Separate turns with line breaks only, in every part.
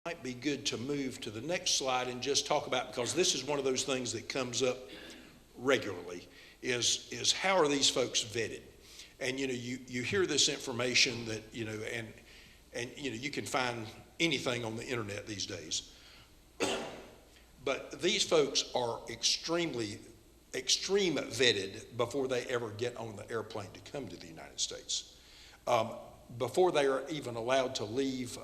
Might be good to move to the next slide and just talk about, because this is one of those things that comes up regularly, is how are these folks vetted? And you hear this information that and you can find anything on the internet these days. But these folks are extreme vetted before they ever get on the airplane to come to the United States. Before they are even allowed to leave,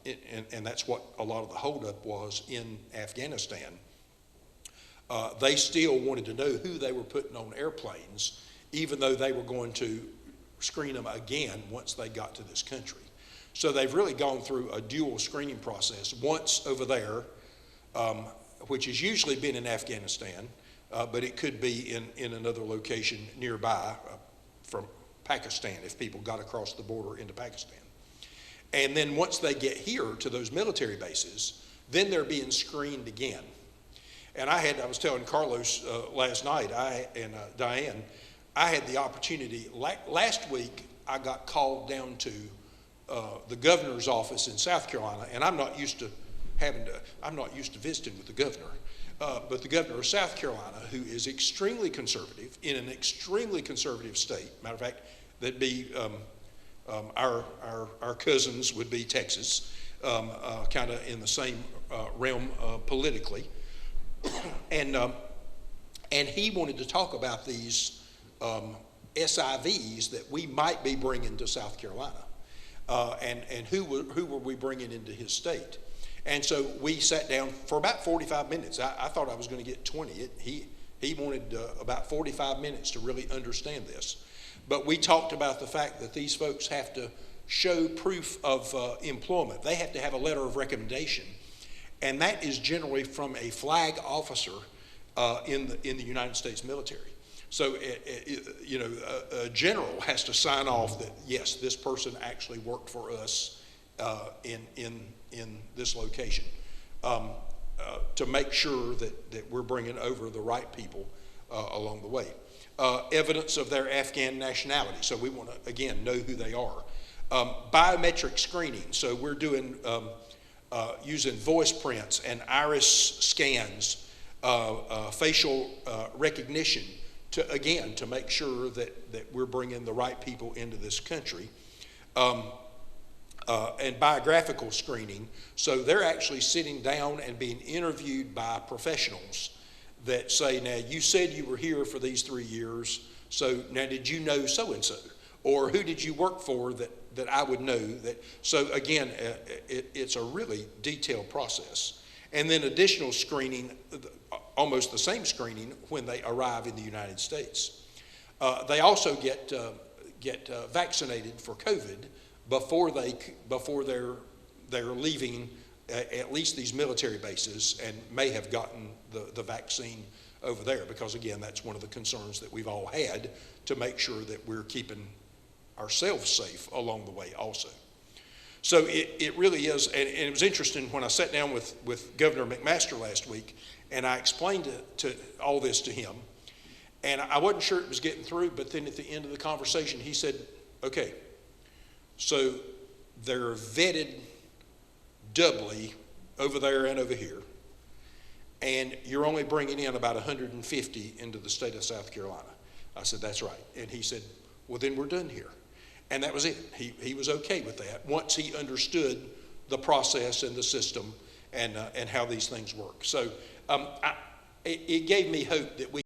and that's what a lot of the holdup was in Afghanistan, they still wanted to know who they were putting on airplanes, even though they were going to screen them again once they got to this country. So they've really gone through a dual screening process, once over there, which has usually been in Afghanistan, but it could be in another location nearby from Pakistan, if people got across the border into Pakistan. And then once they get here to those military bases, then they're being screened again. And I was telling Carlos last night, and Diane, I had the opportunity, last week I got called down to the governor's office in South Carolina, and I'm not used to visiting with the governor, but the governor of South Carolina, who is extremely conservative, in an extremely conservative state. Matter of fact, that'd be our cousins would be Texas, kind of in the same realm politically, and he wanted to talk about these SIVs that we might be bringing to South Carolina, and who were we bringing into his state. And so we sat down for about 45 minutes. I thought I was going to get 20. He wanted about 45 minutes to really understand this. But we talked about the fact that these folks have to show proof of employment. They have to have a letter of recommendation. And that is generally from a flag officer in the United States military. So, a general has to sign off that, yes, this person actually worked for us in this location, to make sure that we're bringing over the right people along the way. Evidence of their Afghan nationality, so we want to, again, know who they are. Biometric screening, so we're doing using voice prints and iris scans, facial recognition, to make sure that we're bringing the right people into this country. And biographical screening, so they're actually sitting down and being interviewed by professionals that say, now you said you were here for these 3 years, so now did you know so-and-so? Or who did you work for that I would know that? So again, it's a really detailed process. And then additional screening, almost the same screening when they arrive in the United States. They also get vaccinated for COVID before they're leaving at least these military bases, and may have gotten the vaccine over there, because again, that's one of the concerns that we've all had, to make sure that we're keeping ourselves safe along the way also. So it really is, and it was interesting when I sat down with Governor McMaster last week, and I explained to all this to him, and I wasn't sure it was getting through, but then at the end of the conversation, he said, okay, so they're vetted doubly over there and over here, and you're only bringing in about 150 into the state of South Carolina. I said, that's right. And he said, well, then we're done here. And that was it. He was okay with that once he understood the process and the system and how these things work. So it gave me hope that we